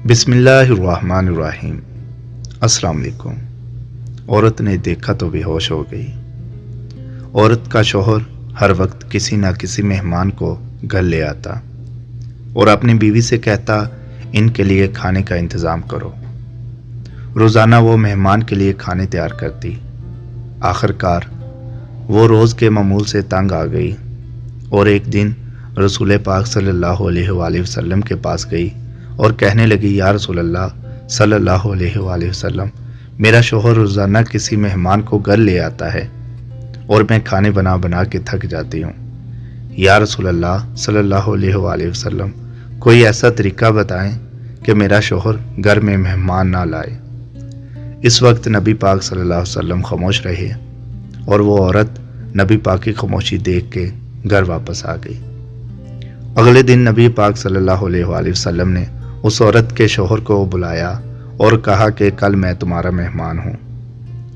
بسم اللہ الرحمن الرحیم۔ السلام علیکم۔ عورت نے دیکھا تو بے ہوش ہو گئی۔ عورت کا شوہر ہر وقت کسی نہ کسی مہمان کو گھر لے آتا اور اپنی بیوی سے کہتا ان کے لیے کھانے کا انتظام کرو۔ روزانہ وہ مہمان کے لیے کھانے تیار کرتی۔ آخر کار وہ روز کے معمول سے تنگ آ گئی اور ایک دن رسول پاک صلی اللہ علیہ وآلہ وسلم کے پاس گئی اور کہنے لگی، یا رسول اللہ صلی اللہ علیہ وآلہ وسلم، میرا شوہر روزانہ کسی مہمان کو گھر لے آتا ہے اور میں کھانے بنا بنا کے تھک جاتی ہوں۔ یا رسول اللہ صلی اللہ علیہ وآلہ وسلم، کوئی ایسا طریقہ بتائیں کہ میرا شوہر گھر میں مہمان نہ لائے۔ اس وقت نبی پاک صلی اللہ علیہ وسلم خاموش رہے اور وہ عورت نبی پاک کی خاموشی دیکھ کے گھر واپس آ گئی۔ اگلے دن نبی پاک صلی اللہ علیہ وآلہ وسلم نے اس عورت کے شوہر کو بلایا اور کہا کہ کل میں تمہارا مہمان ہوں۔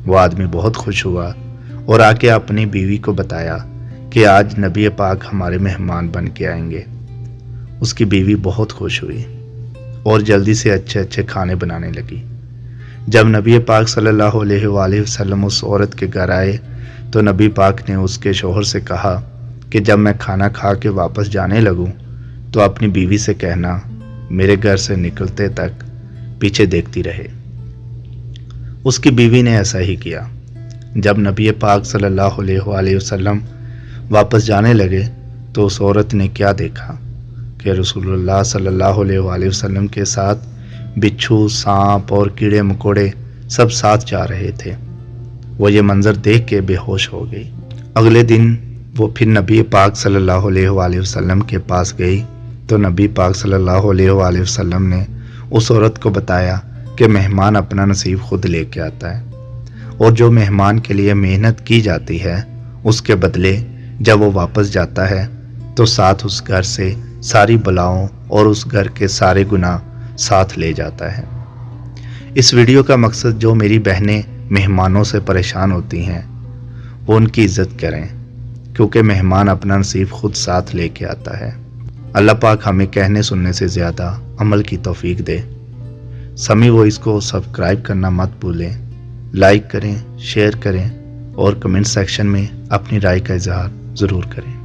وہ آدمی بہت خوش ہوا اور آ کے اپنی بیوی کو بتایا کہ آج نبی پاک ہمارے مہمان بن کے آئیں گے۔ اس کی بیوی بہت خوش ہوئی اور جلدی سے اچھے اچھے کھانے بنانے لگی۔ جب نبی پاک صلی اللہ علیہ وآلہ وسلم اس عورت کے گھر آئے تو نبی پاک نے اس کے شوہر سے کہا کہ جب میں کھانا کھا کے واپس جانے لگوں تو اپنی بیوی سے کہنا میرے گھر سے نکلتے تک پیچھے دیکھتی رہے۔ اس کی بیوی نے ایسا ہی کیا۔ جب نبی پاک صلی اللہ علیہ وآلہ وسلم واپس جانے لگے تو اس عورت نے کیا دیکھا کہ رسول اللہ صلی اللہ علیہ وآلہ وسلم کے ساتھ بچھو، سانپ اور کیڑے مکوڑے سب ساتھ جا رہے تھے۔ وہ یہ منظر دیکھ کے بے ہوش ہو گئی۔ اگلے دن وہ پھر نبی پاک صلی اللہ علیہ وآلہ وسلم کے پاس گئی تو نبی پاک صلی اللہ علیہ وآلہ وسلم نے اس عورت کو بتایا کہ مہمان اپنا نصیب خود لے کے آتا ہے اور جو مہمان کے لیے محنت کی جاتی ہے اس کے بدلے جب وہ واپس جاتا ہے تو ساتھ اس گھر سے ساری بلاؤں اور اس گھر کے سارے گناہ ساتھ لے جاتا ہے۔ اس ویڈیو کا مقصد جو میری بہنیں مہمانوں سے پریشان ہوتی ہیں وہ ان کی عزت کریں، کیونکہ مہمان اپنا نصیب خود ساتھ لے کے آتا ہے۔ اللہ پاک ہمیں کہنے سننے سے زیادہ عمل کی توفیق دے۔ سمی وائس کو سبسکرائب کرنا مت بھولیں، لائک کریں، شیئر کریں اور کمنٹ سیکشن میں اپنی رائے کا اظہار ضرور کریں۔